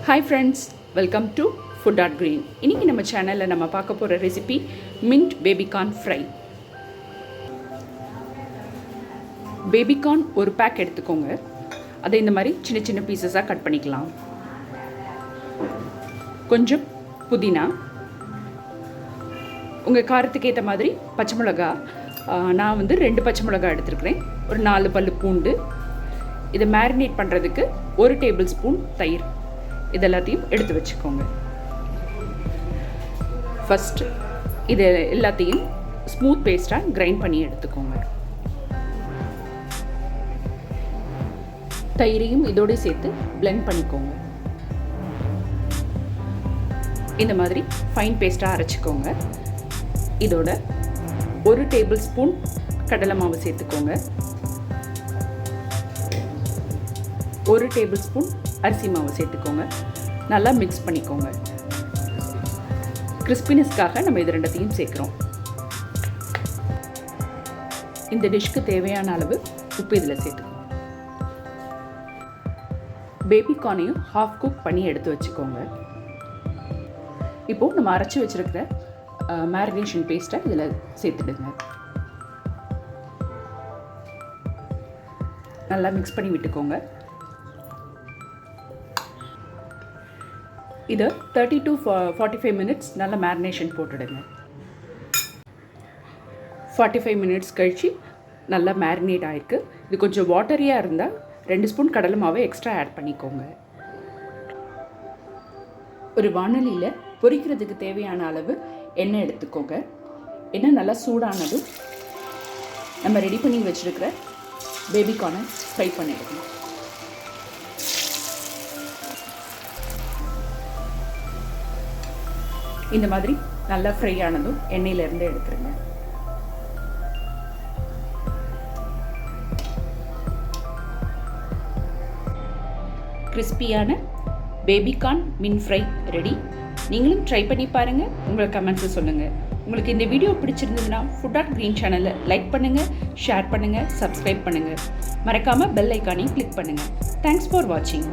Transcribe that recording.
Hi friends, welcome to Food Art Green. இன்னைக்கு நம்ம சேனல்ல நம்ம பார்க்க போற recipe mint babycorn fry. babycorn ஒரு பேக் எடுத்துக்கோங்க. அதை இந்த மாதிரி சின்ன சின்ன பீசஸா கட் பண்ணிக்கலாம். கொஞ்சம் புதினா, உங்க காரத்துக்கு ஏத்த மாதிரி பச்சை மிளகாய், நான் வந்து 2 பச்சை மிளகாய் எடுத்துக்கிறேன். ஒரு 4 பல்லு பூண்டு. இதை மேரினேட் பண்றதுக்கு 1 டேபிள் ஸ்பூன் தயிர். இதெல்லாத்தையும் எடுத்து வச்சுக்கோங்க. ஃபர்ஸ்ட் இது எல்லாத்தையும் ஸ்மூத் பேஸ்ட்டாக கிரைண்ட் பண்ணி எடுத்துக்கோங்க. தயிரையும் இதோட சேர்த்து பிளெண்ட் பண்ணிக்கோங்க. இந்த மாதிரி ஃபைன் பேஸ்ட்டாக அரைச்சிக்கோங்க. இதோட 1 டேபிள் ஸ்பூன் கடலை மாவு சேர்த்துக்கோங்க. 1 டேபிள் ஸ்பூன் அரிசி மாவு சேர்த்துக்கோங்க. நல்லா மிக்ஸ் பண்ணிக்கோங்க. கிறிஸ்பினஸ்க்காக நம்ம இது ரெண்டத்தையும் சேர்க்குறோம். இந்த டிஷ்க்கு தேவையான அளவு உப்பு இதில் சேர்த்துக்கோங்க. பேபிகார்னையும் ஹாஃப் குக் பண்ணி எடுத்து வச்சுக்கோங்க. இப்போது நம்ம அரைச்சி வச்சுருக்கிற மேரினேஷன் பேஸ்ட்டை இதில் சேர்த்துடுங்க. நல்லா மிக்ஸ் பண்ணி விட்டுக்கோங்க. இதை 30 to 45 மினிட்ஸ் நல்ல மேரினேஷன் போட்டுடுங்க. 45 மினிட்ஸ் கழித்து நல்லா மேரினேட் ஆகிருக்கு. இது கொஞ்சம் வாட்டரியாக இருந்தால் 2 ஸ்பூன் கடலை மாவை எக்ஸ்ட்ரா ஆட் பண்ணிக்கோங்க. ஒரு வாணலியில் பொரிக்கிறதுக்கு தேவையான அளவு எண்ணெய் எடுத்துக்கோங்க. எண்ணெய் நல்லா சூடானதும் நம்ம ரெடி பண்ணி வச்சுருக்கிற பேபிகார்னை ஃப்ரை பண்ணிடுங்க. இந்த மாதிரி நல்லா ஃப்ரை ஆனதும் எண்ணெயிலேருந்து எடுத்துருங்க. கிறிஸ்பியான பேபிகார்ன் மின் ஃப்ரை ரெடி. நீங்களும் ட்ரை பண்ணி பாருங்கள். உங்கள் கமெண்ட்ஸை சொல்லுங்கள். உங்களுக்கு இந்த வீடியோ பிடிச்சிருந்ததுன்னா ஃபுட் ஆர்ட் க்ரீன் சேனலை லைக் பண்ணுங்கள், ஷேர் பண்ணுங்கள், சப்ஸ்கிரைப் பண்ணுங்கள். மறக்காமல் பெல் ஐக்கானையும் கிளிக் பண்ணுங்கள். தேங்க்ஸ் ஃபார் வாட்சிங்.